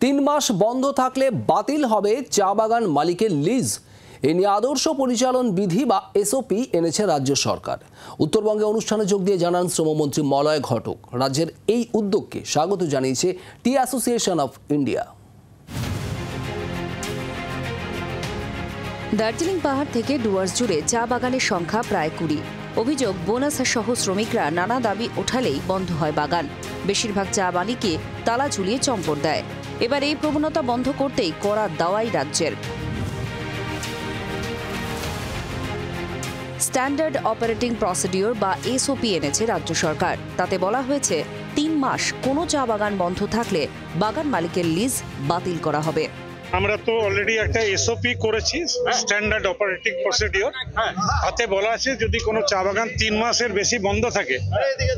3 মাস বন্ধ থাকলে বাতিল হবে চা বাগান মালিকের লিজ। এ নিয়ে আদর্শ পরিচালন বিধি বা এসওপি এনেছে রাজ্য সরকার। উত্তরবঙ্গে অনুষ্ঠানে যোগ দিয়ে জানান শ্রমমন্ত্রী মলয় ঘটক। রাজ্যের এই উদ্যোগকে স্বাগত জানিয়েছে টি অ্যাসোসিয়েশন অফ ইন্ডিয়া। দার্জিলিং পাহাড় থেকে ডুয়ার্স জুড়ে চা বাগানের সংখ্যা প্রায় 20। অভিযোগ, বোনাস সহ শ্রমিকরা নানা দাবি ওঠালেই বন্ধ হয় বাগান। বেশিরভাগ চা মালিককে তালা ঝুলিয়ে চম্পট দেয়। এবার এই প্রবণতা বন্ধ করতেই কড়া দাওয়াই রাজ্যের। স্ট্যান্ডার্ড অপারেটিং প্রসিডিওর বা এসওপি এনেছে রাজ্য সরকার। তাতে বলা হয়েছে 3 মাস কোনো চা বাগান বন্ধ থাকলে বাগান মালিকের লিজ বাতিল করা হবে। আমরা তো অলরেডি একটা এসওপি করেছি, স্ট্যান্ডার্ড অপারেটিং প্রসিডিওর। তাতে বলা আছে যদি কোনো চা বাগান 3 মাসের বেশি বন্ধ থাকে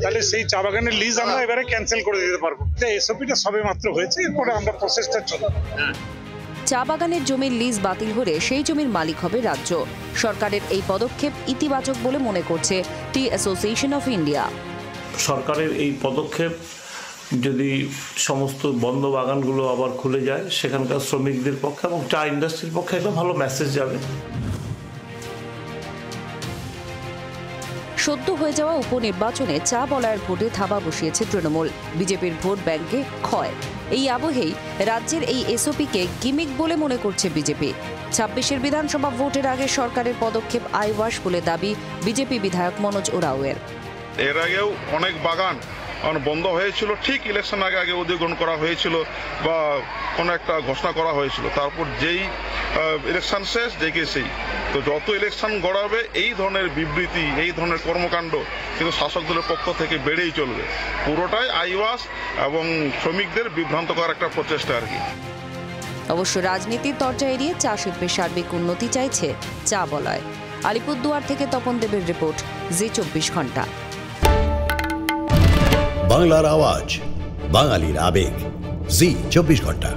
তাহলে সেই চা বাগানের লিজ আমরা এবারে ক্যান্সেল করে দিতে পারবো। এসওপিটা সবে মাত্র হয়েছে, এরপরে আমরা প্রসেসটা চলবে। চা বাগানের জমির লিজ বাতিল হলে সেই জমির মালিক হবে রাজ্য। সরকারের এই পদক্ষেপ ইতিবাচক বলে মনে করছে টি অ্যাসোসিয়েশন অফ ইন্ডিয়া। সরকারের এই পদক্ষেপ যদি সমস্ত বন্ধ বাগানগুলো আবার খুলে যায়, সেখানকার শ্রমিকদের পক্ষে এবং চা ইন্ডাস্ট্রির পক্ষে একটা ভালো মেসেজ যাবে। সদ্য হয়ে যাওয়া উপনির্বাচনে চা বলায়ের ভোটে থাবা বসিয়েছে তৃণমূল। বিজেপির ভোট ব্যাংকে ক্ষয়। এই আবহেই রাজ্যের এই এসওপিকে গিমিক বলে মনে করছে বিজেপি। 26-এর বিধানসভা ভোটের আগে সরকারের পদক্ষেপ আইওয়াশ বলে দাবি বিজেপি বিধায়ক মনোজ ওরাওয়ের। এর আগেও অনেক বাগান বন্ধ হয়েছিল, ঠিক ইলেকশন আগে অধিগ্রহণ করা হয়েছিল বা কোনো একটা ঘোষণা করা হয়েছিল। তারপর যেই ইলেকশন শেষ দেখে সেই তো যত ইলেকশন গড়াবে এই ধরনের বিবৃতি, এই ধরনের কর্মকাণ্ড কিন্তু শাসক দলের পক্ষ থেকে বেড়েই চলবে। পুরোটাই আইওয়াশ এবং শ্রমিকদের বিভ্রান্ত করার একটা প্রচেষ্টা আর কি। অবশ্য রাজনীতির তরজা এড়িয়ে চা শিল্পের সার্বিক উন্নতি চাইছে চা বলয়। আলিপুরদুয়ার থেকে তপন দেবের রিপোর্ট, জি 24 ঘন্টা। বাংলার আওয়াজ, বাঙালির আবেগ, জি 24 ঘন্টা।